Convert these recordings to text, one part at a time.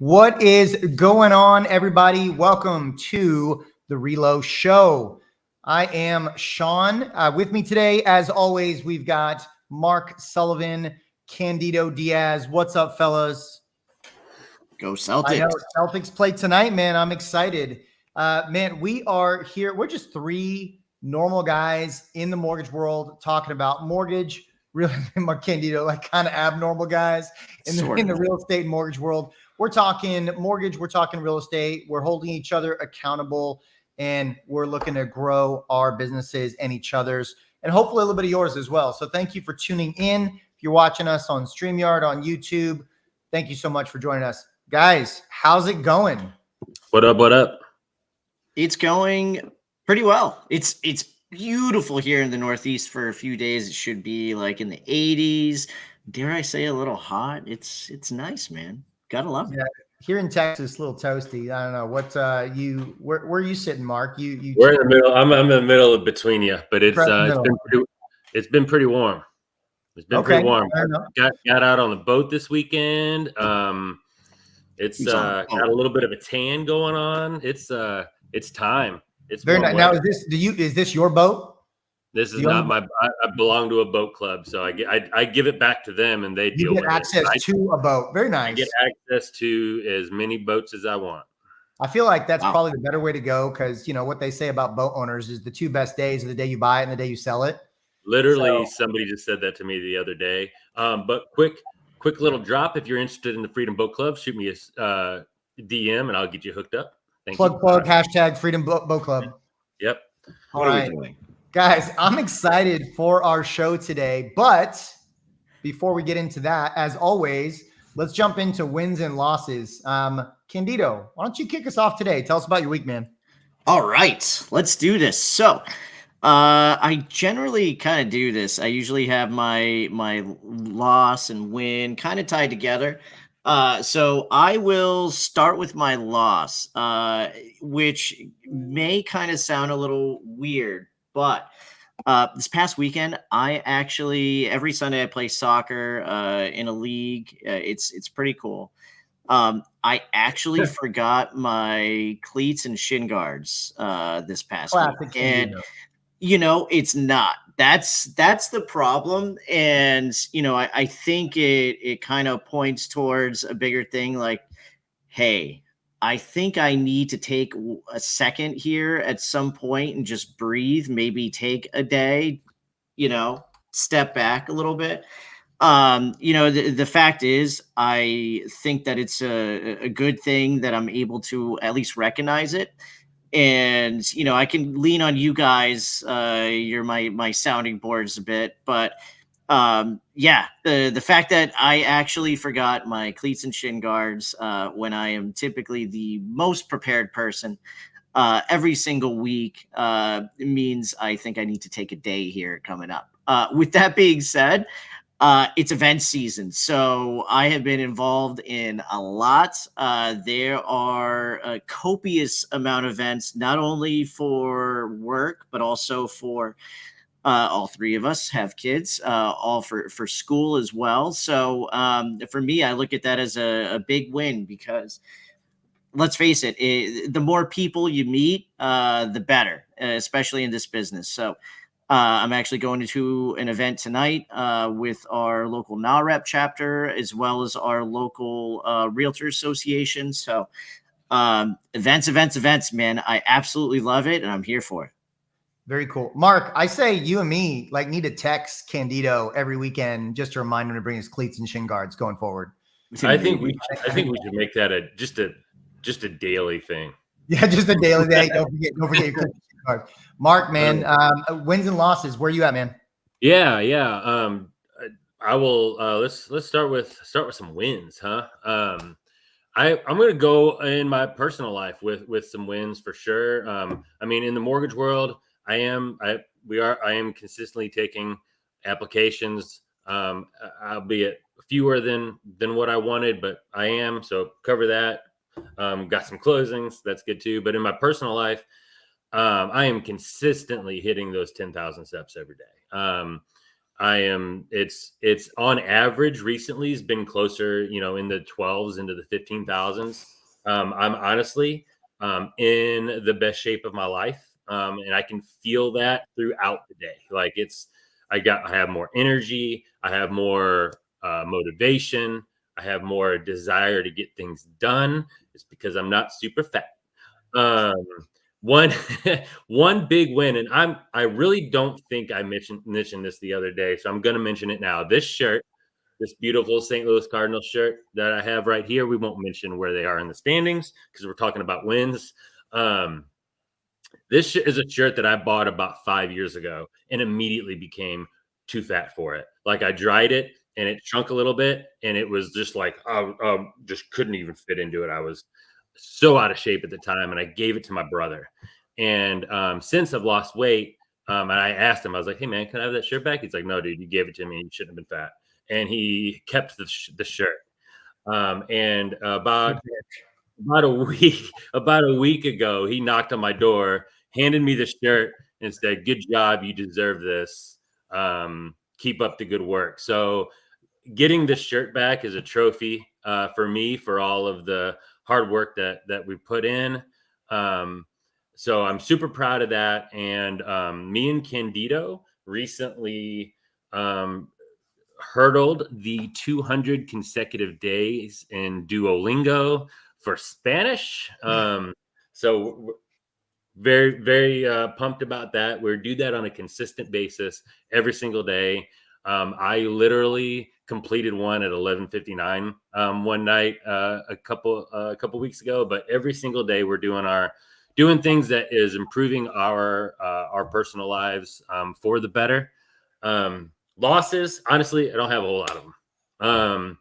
What is going on, everybody? Welcome to the Relo Show. I am Sean. With me today, as always, we've got Mark Sullivan, Candido Diaz. What's up, fellas? Go Celtics. I know Celtics play tonight, man. I'm excited. Man, we are here. We're just three normal guys in the mortgage world talking about mortgage. Really, Mark Candido, like kind of abnormal guys in the real estate and mortgage world. We're talking mortgage. We're talking real estate. We're holding each other accountable, and we're looking to grow our businesses and each other's, and hopefully a little bit of yours as well. So thank you for tuning in. If you're watching us on StreamYard, on YouTube, thank you so much for joining us. Guys, how's it going? What up? What up? It's going pretty well. It's beautiful here in the Northeast for a few days. It should be like in the 80s. Dare I say a little hot? It's nice, man. Gotta love it. Yeah, here in Texas, a little toasty. I don't know what where are you sitting, Mark? We're in the middle. I'm in the middle of between you, but it's been pretty warm. It's been pretty warm. Got out on the boat this weekend. It's got a little bit of a tan going on. It's time. It's very nice. Now, is this your boat? This is not my. I belong to a boat club, so I give it back to them, and they deal with it. You get access to a boat. Very nice. I get access to as many boats as I want. I feel like that's probably the better way to go, because you know what they say about boat owners is the two best days are the day you buy it and the day you sell it. Literally, somebody just said that to me the other day. But quick little drop. If you're interested in the Freedom Boat Club, shoot me a DM and I'll get you hooked up. Plug, hashtag Freedom Boat Club. Yep. All right. Guys, I'm excited for our show today. But before we get into that, as always, let's jump into wins and losses. Candido, why don't you kick us off today? Tell us about your week, man. All right, let's do this. So I generally kind of do this. I usually have my loss and win kind of tied together. So I will start with my loss, which may kind of sound a little weird, but this past weekend, I actually every Sunday I play soccer in a league. It's pretty cool. I actually forgot my cleats and shin guards this past week, and it's not. That's the problem. And, I think it kind of points towards a bigger thing like, hey, I think I need to take a second here at some point and just breathe, maybe take a day, step back a little bit. The fact is, I think that it's a good thing that I'm able to at least recognize it. And, I can lean on you guys. You're my sounding boards a bit, but the fact that I actually forgot my cleats and shin guards when I am typically the most prepared person every single week means I think I need to take a day here coming up. With that being said, it's event season, so I have been involved in a lot. There are a copious amount of events, not only for work, but also for all three of us have kids, all for school as well. So for me, I look at that as a big win, because let's face it, the more people you meet, the better, especially in this business. So I'm actually going to an event tonight with our local NAREP chapter, as well as our local Realtor Association. So events, man. I absolutely love it, and I'm here for it. Very cool. Mark, I say you and me need to text Candido every weekend just to remind him to bring his cleats and shin guards going forward. I think we should make that just a daily thing. Yeah, just a daily day. Don't forget your cleats and shin guards. Mark, man, wins and losses. Where you at, man? Yeah. I will. Let's start with some wins, huh? I'm going to go in my personal life with some wins for sure. In the mortgage world, I am consistently taking applications, albeit fewer than what I wanted, but I am. So cover that. Got some closings. That's good too. But in my personal life, I am consistently hitting those 10,000 steps every day. It's on average recently has been closer, in the 12s into the 15,000s. I'm honestly in the best shape of my life. And I can feel that throughout the day. Like I have more energy. I have more motivation. I have more desire to get things done. It's because I'm not super fat. Um, one one big win, and I really don't think I mentioned this the other day, so I'm going to mention it now. This shirt, this beautiful St. Louis Cardinals shirt that I have right here, we won't mention where they are in the standings because we're talking about wins. Um, this is a shirt that I bought about 5 years ago and immediately became too fat for it. Like I dried it and it shrunk a little bit, and it was just like I just couldn't even fit into it. I was so out of shape at the time, and I gave it to my brother. And since I've lost weight, and I asked him, I was like, "Hey man, can I have that shirt back?" He's like, "No, dude, you gave it to me. You shouldn't have been fat." And he kept the shirt. And about a week about a week ago, he knocked on my door, handed me the shirt, and said, "Good job, you deserve this. Keep up the good work." So getting this shirt back is a trophy for me for all of the hard work that we put in. Um, so I'm super proud of that. And me and Candido recently um, hurdled the 200 consecutive days in Duolingo for Spanish. So very, very pumped about that. We do that on a consistent basis every single day. I literally completed one at 11:59 one night a couple weeks ago. But every single day we're doing things that is improving our personal lives for the better. Losses, honestly, I don't have a whole lot of them.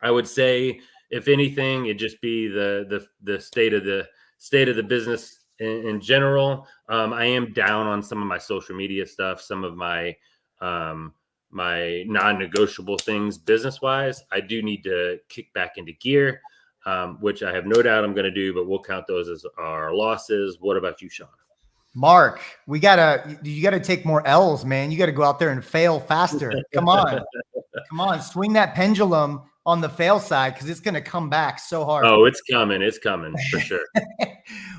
I would say, if anything, it'd just be the state of the business in general. I am down on some of my social media stuff, some of my non-negotiable things business wise. I do need to kick back into gear, which I have no doubt I'm going to do, but we'll count those as our losses. What about you, Sean? Mark, you gotta take more L's, man. You gotta go out there and fail faster. Come on. Come on, swing that pendulum on the fail side because it's gonna come back so hard. Oh, it's coming. It's coming for sure.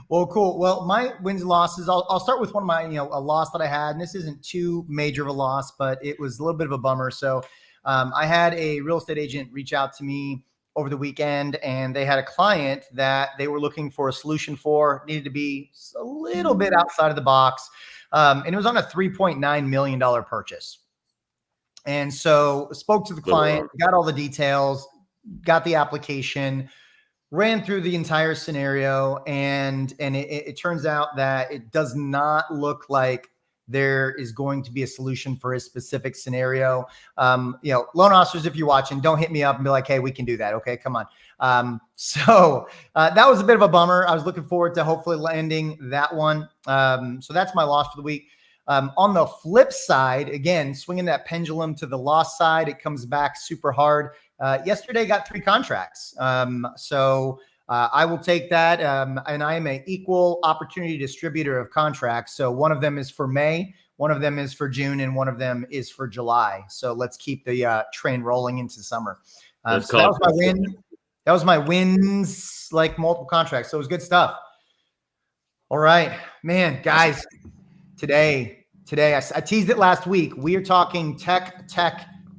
Well, cool. Well, my wins and losses, I'll start with one of my, a loss that I had, and this isn't too major of a loss, but it was a little bit of a bummer. So I had a real estate agent reach out to me over the weekend, and they had a client that they were looking for a solution for, needed to be a little bit outside of the box. And it was on a $3.9 million purchase. And so spoke to the client, got all the details, got the application, ran through the entire scenario, and it turns out that it does not look like there is going to be a solution for his specific scenario. Loan officers, if you're watching, don't hit me up and be like, "Hey, we can do that." Okay, come on. So that was a bit of a bummer. I was looking forward to hopefully landing that one. So that's my loss for the week. On the flip side, again, swinging that pendulum to the loss side, it comes back super hard. Yesterday got 3 contracts. So I will take that. And I am an equal opportunity distributor of contracts. So one of them is for May, one of them is for June, and one of them is for July. So let's keep the train rolling into summer. So that was my win. That was my wins, like multiple contracts. So it was good stuff. All right, man, guys, today, I teased it last week. We are talking tech,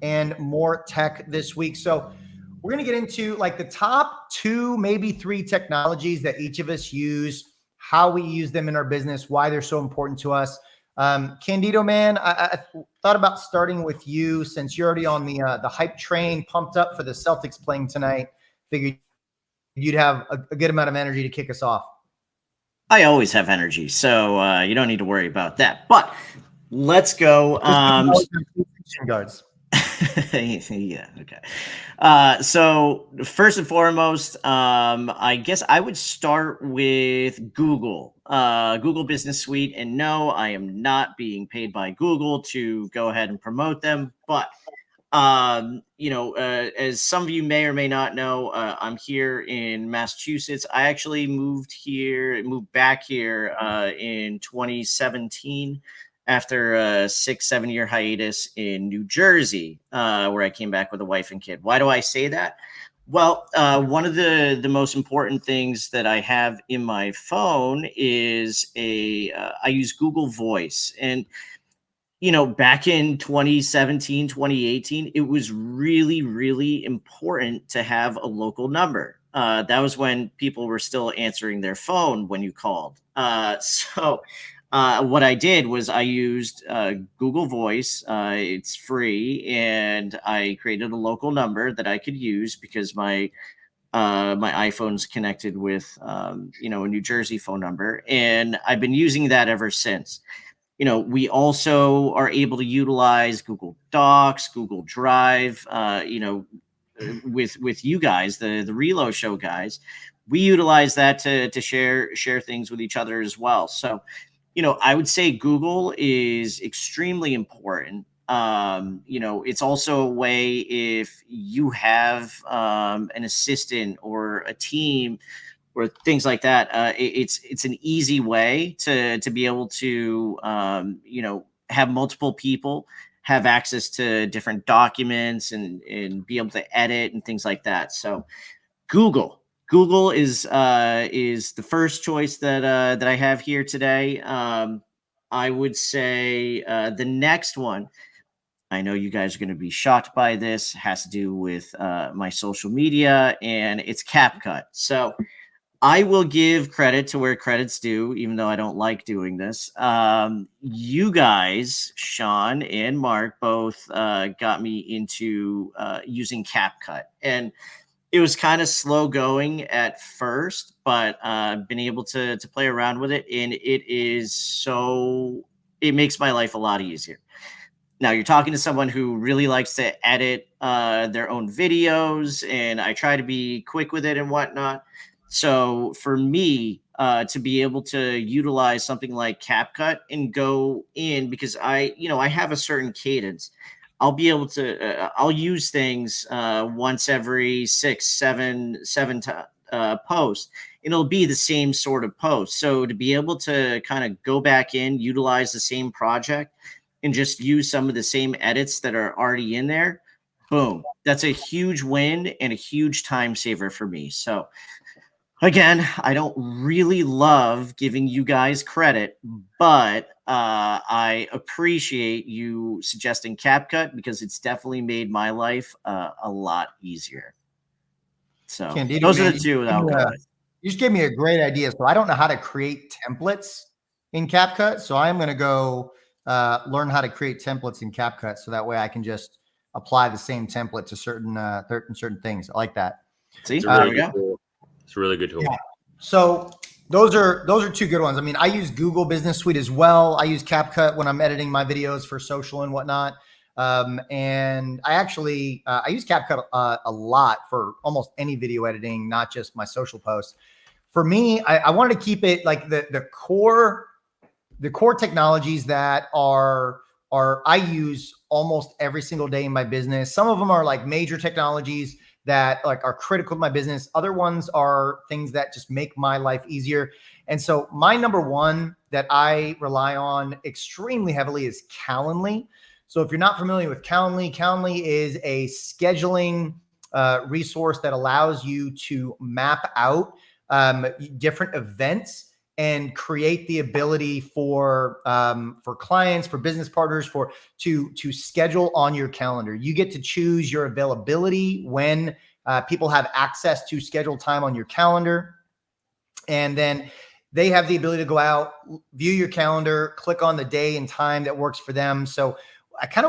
and more tech this week. So we're going to get into like the top 2, maybe 3 technologies that each of us use, how we use them in our business, why they're so important to us. Candido, man, I thought about starting with you since you're already on the hype train, pumped up for the Celtics playing tonight. Figured you'd have a good amount of energy to kick us off. I always have energy, so you don't need to worry about that. But let's go. Guards. Yeah. Okay. So first and foremost, I guess I would start with Google, Google Business Suite. And no, I am not being paid by Google to go ahead and promote them. But, as some of you may or may not know, I'm here in Massachusetts. I actually moved back here in 2017. after a 6-7 year hiatus in New Jersey, where I came back with a wife and kid. Why do I say that? Well, one of the most important things that I have in my phone is I use Google Voice. And back in 2017, 2018, it was really, really important to have a local number. That was when people were still answering their phone when you called. So what I did was I used Google Voice. It's free, and I created a local number that I could use because my iPhone's connected with a New Jersey phone number, and I've been using that ever since. We also are able to utilize Google Docs, Google Drive, with you guys, the Relo Show guys. We utilize that to share things with each other as well. So, I would say Google is extremely important. It's also a way, if you have an assistant or a team or things like that, it's an easy way to be able to have multiple people have access to different documents and be able to edit and things like that. So Google is the first choice that I have here today. I would say the next one, I know you guys are going to be shocked by this, has to do with my social media, and it's CapCut. So I will give credit to where credit's due, even though I don't like doing this. You guys, Sean and Mark, both got me into using CapCut. And it was kind of slow going at first, but I've been able to play around with it. And it makes my life a lot easier. Now, you're talking to someone who really likes to edit their own videos, and I try to be quick with it and whatnot. So for me, to be able to utilize something like CapCut and go in, because I have a certain cadence, I'll be able to, I'll use things once every 7 posts, and it'll be the same sort of post. So to be able to kind of go back in, utilize the same project, and just use some of the same edits that are already in there, boom, that's a huge win and a huge time saver for me. So again, I don't really love giving you guys credit, but I appreciate you suggesting CapCut because it's definitely made my life a lot easier. So Candido, those are man, the two that I'll go with. You just gave me a great idea. So I don't know how to create templates in CapCut. So I'm going to go learn how to create templates in CapCut. So that way I can just apply the same template to certain things. I like that. See, there we go. It's a really good tool. Yeah. So those are two good ones. I mean, I use Google Business Suite as well. I use CapCut when I'm editing my videos for social and whatnot. And I actually I use CapCut a lot for almost any video editing, not just my social posts. For me, I wanted to keep it like the core technologies that are I use almost every single day in my business. Some of them are like major technologies that like are critical to my business. Other ones are things that just make my life easier. And so my number one that I rely on extremely heavily is Calendly. So if you're not familiar with Calendly, Calendly is a scheduling resource that allows you to map out different events and create the ability for clients, for business partners, to schedule on your calendar. You get to choose your availability when people have access to scheduled time on your calendar. And then they have the ability to go out, view your calendar, click on the day and time that works for them. So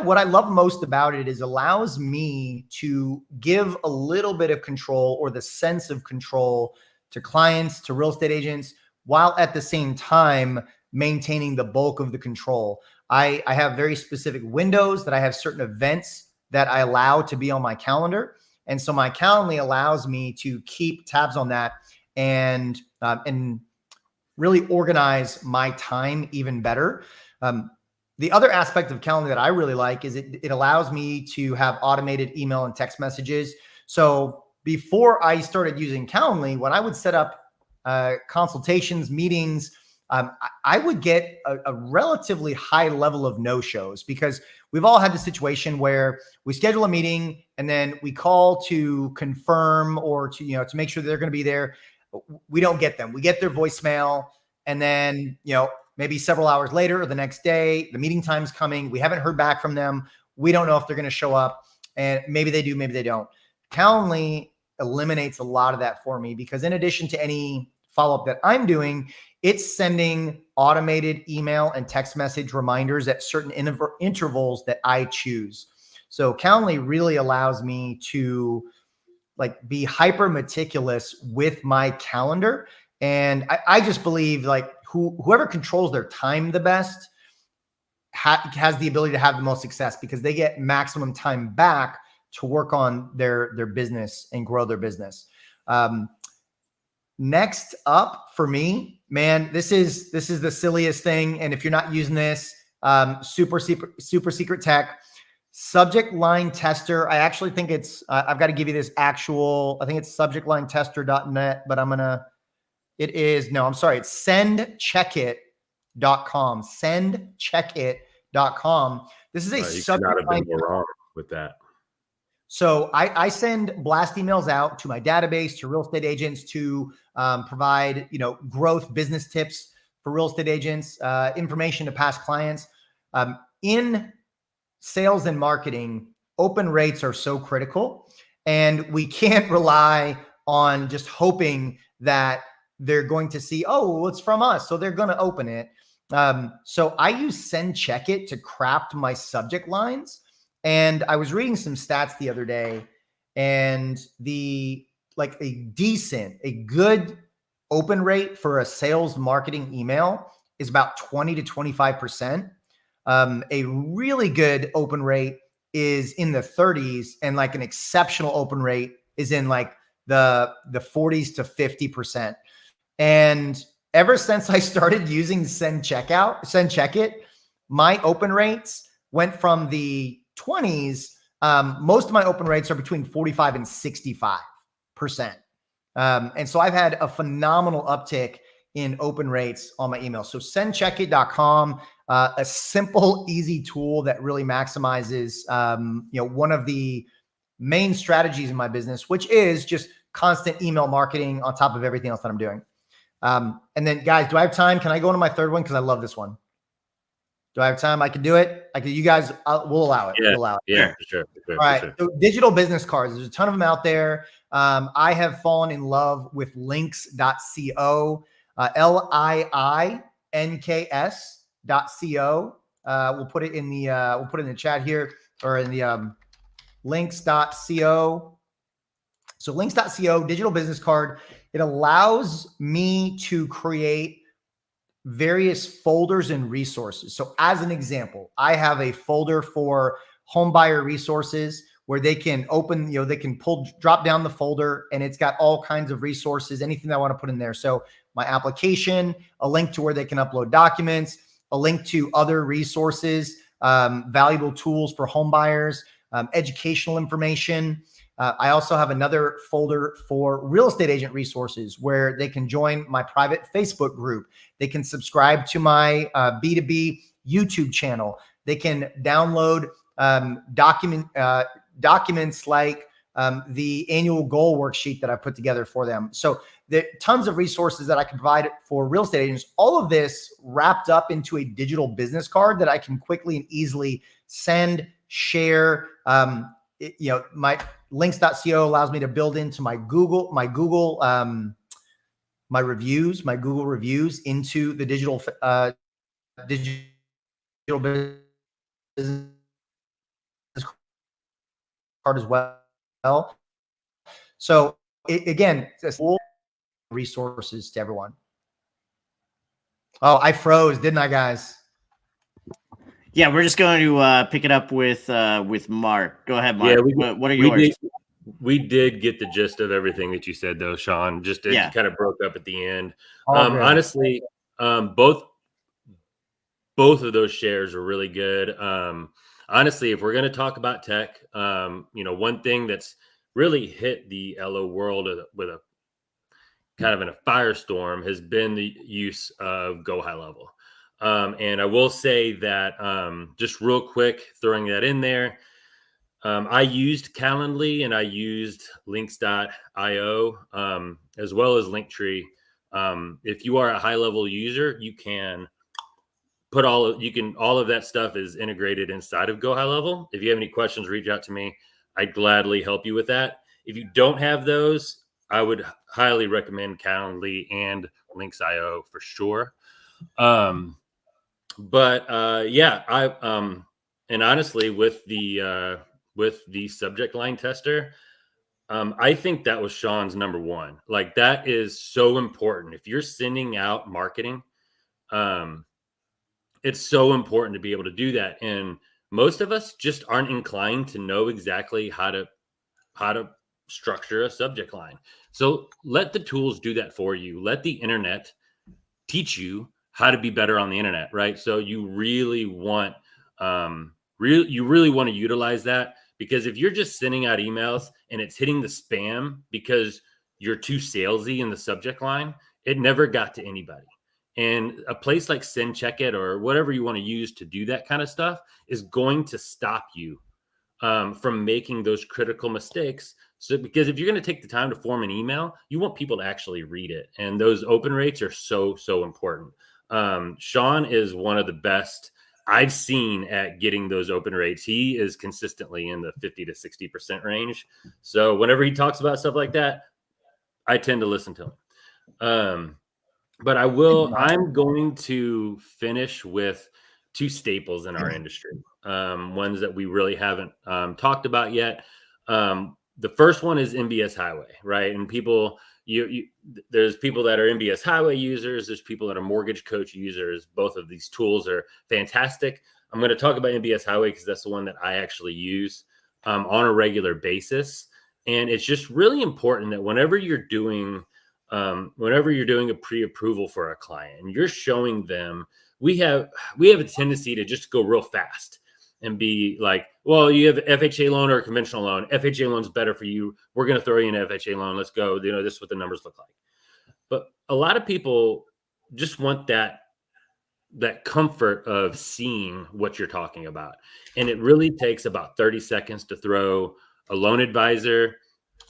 what I love most about it is allows me to give a little bit of control or the sense of control to clients, to real estate agents, while at the same time maintaining the bulk of the control. I have very specific windows that I have certain events that I allow to be on my calendar. And so my Calendly allows me to keep tabs on that and really organize my time even better. The other aspect of Calendly that I really like is it allows me to have automated email and text messages. So before I started using Calendly, when I would set up consultations, meetings I would get a relatively high level of no-shows, because we've all had the situation where we schedule a meeting and then we call to confirm or to make sure they're going to be there. We don't get them. We get their voicemail, and then, maybe several hours later or the next day, the meeting time's coming. We haven't heard back from them. We don't know if they're going to show up, and maybe they do, maybe they don't. Calendly eliminates a lot of that for me, because in addition to any follow-up that I'm doing, it's sending automated email and text message reminders at certain intervals that I choose. So Calendly really allows me to be hyper meticulous with my calendar. And I just believe whoever controls their time the best has the ability to have the most success, because they get maximum time back to work on their business and grow their business. Next up for me, man, this is the silliest thing. And if you're not using this, super secret tech, subject line tester. I actually think it's, I've got to give you this actual, I think it's subjectlinetester.net, but it's sendcheckit.com, sendcheckit.com. This is a you subject could not have line. been more wrong with that. So I send blast emails out to my database, to real estate agents, to provide, growth business tips for real estate agents, information to past clients. In sales and marketing, open rates are so critical, and we can't rely on just hoping that they're going to see, oh, well, it's from us, so they're going to open it. So I use SendCheckit to craft my subject lines. And I was reading some stats the other day, and a good open rate for a sales marketing email is about 20 to 25%. A really good open rate is in the 30s, and an exceptional open rate is in the 40s to 50%. And ever since I started using SendCheckit, my open rates went from the 20s. Most of my open rates are between 45 and 65%. And so I've had a phenomenal uptick in open rates on my email. So sendcheckit.com, a simple, easy tool that really maximizes, one of the main strategies in my business, which is just constant email marketing on top of everything else that I'm doing. And then, guys, do I have time? Can I go into my third one? Because I love this one. Do I have time? I can do it. You guys, we'll allow it. Yeah, we'll allow it. yeah, for sure. All right. So digital business cards. There's a ton of them out there. I have fallen in love with links.co, links.co. We'll put it in the chat here, or in the links.co. So links.co, digital business card. It allows me to create various folders and resources. So as an example, I have a folder for home buyer resources where they can open, they can drop down the folder, and it's got all kinds of resources, anything that I want to put in there. So my application, a link to where they can upload documents, a link to other resources, valuable tools for home buyers, educational information. I also have another folder for real estate agent resources where they can join my private Facebook group. They can subscribe to my B2B YouTube channel. They can download documents like the annual goal worksheet that I put together for them. So there are tons of resources that I can provide for real estate agents. All of this wrapped up into a digital business card that I can quickly and easily send, share. My links.co allows me to build into my Google reviews into the digital business card as well. So again, it's full resources to everyone. Oh, I froze, didn't I, guys? Yeah, we're just going to pick it up with Mark. Go ahead, Mark. Yeah, what are yours? We did get the gist of everything that you said, though, Sean. Just it kind of broke up at the end. Honestly, both of those shares are really good. Honestly, if we're going to talk about tech, one thing that's really hit the LO world with kind of in a firestorm has been the use of Go High Level. And I will say that just real quick, throwing that in there, I used Calendly and I used links.io as well as Linktree. If you are a high level user, you can put all of that stuff is integrated inside of Go High Level. If you have any questions, reach out to me. I'd gladly help you with that. If you don't have those, I would highly recommend Calendly and Links.io for sure. And honestly, with the subject line tester, I think that was Sean's number one. Like, that is so important. If you're sending out marketing, it's so important to be able to do that. And most of us just aren't inclined to know exactly how to structure a subject line. So let the tools do that for you. Let the internet teach you how to be better on the internet, right? So you really want to utilize that, because if you're just sending out emails and it's hitting the spam because you're too salesy in the subject line, it never got to anybody. And a place like SendCheckit or whatever you want to use to do that kind of stuff is going to stop you from making those critical mistakes. So, because if you're going to take the time to form an email, you want people to actually read it. And those open rates are so, so important. Sean is one of the best I've seen at getting those open rates. He is consistently in the 50 to 60% range. So whenever he talks about stuff like that, I tend to listen to him. But I'm going to finish with two staples in our industry, ones that we really haven't talked about yet. The first one is MBS Highway, right? And people, there's people that are MBS Highway users. There's people that are Mortgage Coach users. Both of these tools are fantastic. I'm going to talk about MBS Highway because that's the one that I actually use on a regular basis. And it's just really important that whenever you're doing a pre-approval for a client and you're showing them, we have a tendency to just go real fast and be like, well, you have FHA loan or a conventional loan. FHA loan's better for you. We're going to throw you an FHA loan. Let's go. This is what the numbers look like. But a lot of people just want that comfort of seeing what you're talking about. And it really takes about 30 seconds to throw a loan advisor,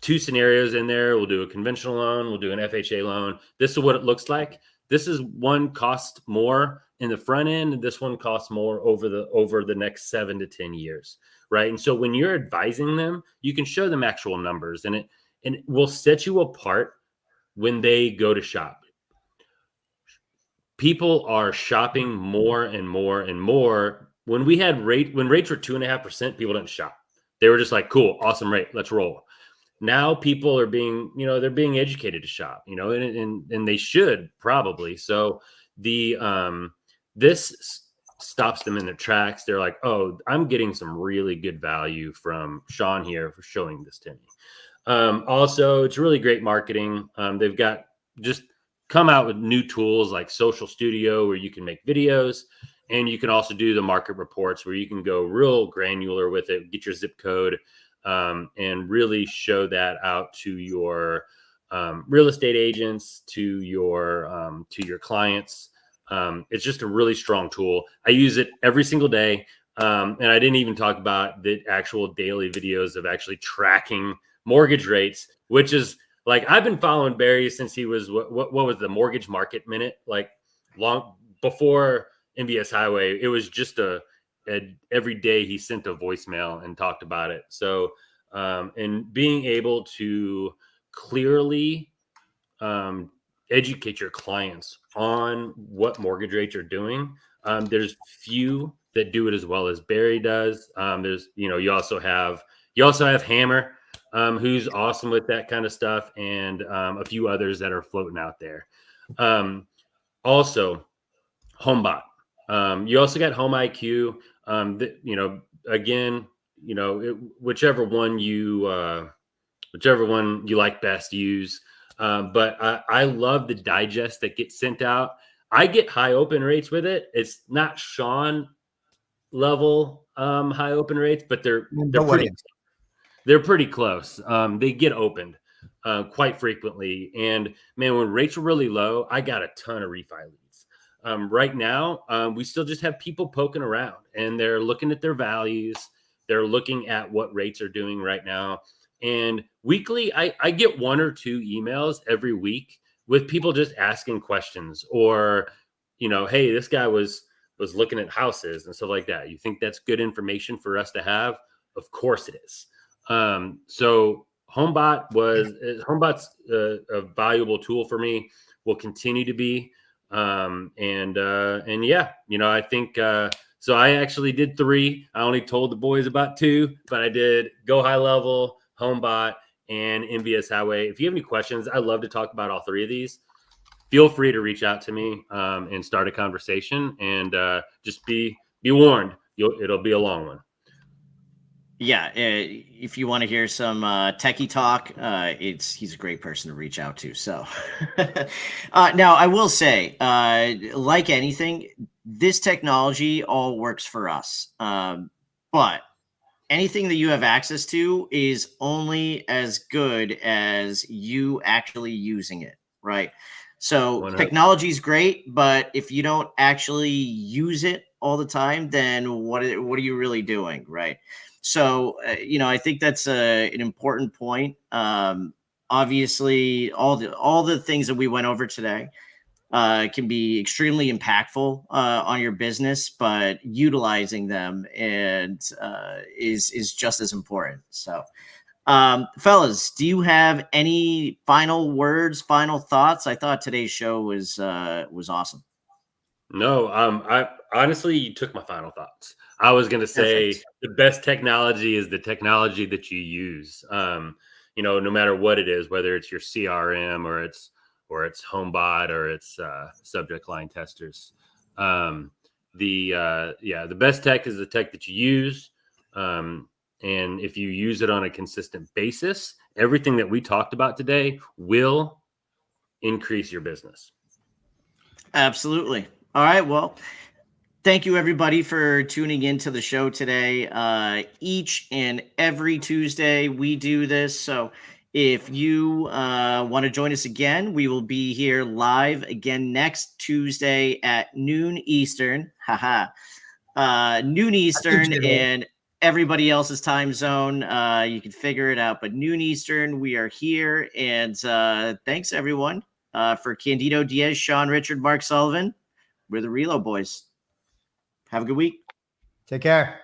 two scenarios in there. We'll do a conventional loan. We'll do an FHA loan. This is what it looks like. This is one cost more in the front end, and this one costs more over the next 7 to 10 years, right? And so when you're advising them, you can show them actual numbers, and it will set you apart when they go to shop. People are shopping more and more and more. When rates were 2.5%, people didn't shop. They were just like, cool, awesome rate, let's roll. Now people are being educated to shop, and they should probably. So this stops them in their tracks. They're like, oh, I'm getting some really good value from Sean here for showing this to me. Also, it's really great marketing. They've got just come out with new tools like Social Studio where you can make videos, and you can also do the market reports where you can go real granular with it, get your zip code, and really show that out to your real estate agents, to your clients. It's just a really strong tool. I use it every single day. And I didn't even talk about the actual daily videos of actually tracking mortgage rates, which is like, I've been following Barry since he was, what was the Mortgage Market Minute? Like long before MBS Highway, it was just every day he sent a voicemail and talked about it. So, and being able to clearly educate your clients on what mortgage rates are doing. There's few that do it as well as Barry does. You also have Hammer, who's awesome with that kind of stuff, and a few others that are floating out there. Also, HomeBot. You also got Home IQ. Whichever one you like best, use. But I love the digest that gets sent out. I get high open rates with it. It's not Sean level high open rates, but they're pretty close. They get opened. quite frequently. And man, when rates were really low, I got a ton of refi leads. Right now, we still just have people poking around and they're looking at their values. They're looking at what rates are doing right now. And weekly, I get 1 or 2 emails every week with people just asking questions or, hey, this guy was looking at houses and stuff like that. You think that's good information for us to have? Of course it is. So HomeBot's a valuable tool for me, will continue to be. And yeah, I think, so I actually did 3. I only told the boys about 2, but I did Go High Level, HomeBot, and MBS Highway. If you have any questions, I'd love to talk about all 3 of these. Feel free to reach out to me and start a conversation, and just be warned, it'll be a long one. Yeah, if you want to hear some techie talk, he's a great person to reach out to. So now I will say, like anything, this technology all works for us. But anything that you have access to is only as good as you actually using it, right? So 100%. technology is great, but if you don't actually use it all the time, then what are you really doing, right? So, I think that's an important point. Obviously, all the things that we went over today can be extremely impactful on your business, but utilizing them is just as important. So, fellas, do you have any final words, final thoughts? I thought today's show was awesome. No, I honestly, you took my final thoughts. I was going to say Perfect. the best technology is the technology that you use. No matter what it is, whether it's your CRM or it's HomeBot or it's subject line testers. The best tech is the tech that you use. And if you use it on a consistent basis, everything that we talked about today will increase your business. Absolutely. All right. Well, thank you everybody for tuning into the show today. Each and every Tuesday we do this. So if you want to join us again, we will be here live again next Tuesday at noon Eastern. Noon Eastern and everybody else's time zone. You can figure it out, but noon Eastern, we are here. And thanks everyone for Candido Diaz, Sean Richard, Mark Sullivan. We're the Relo Boys. Have a good week. Take care.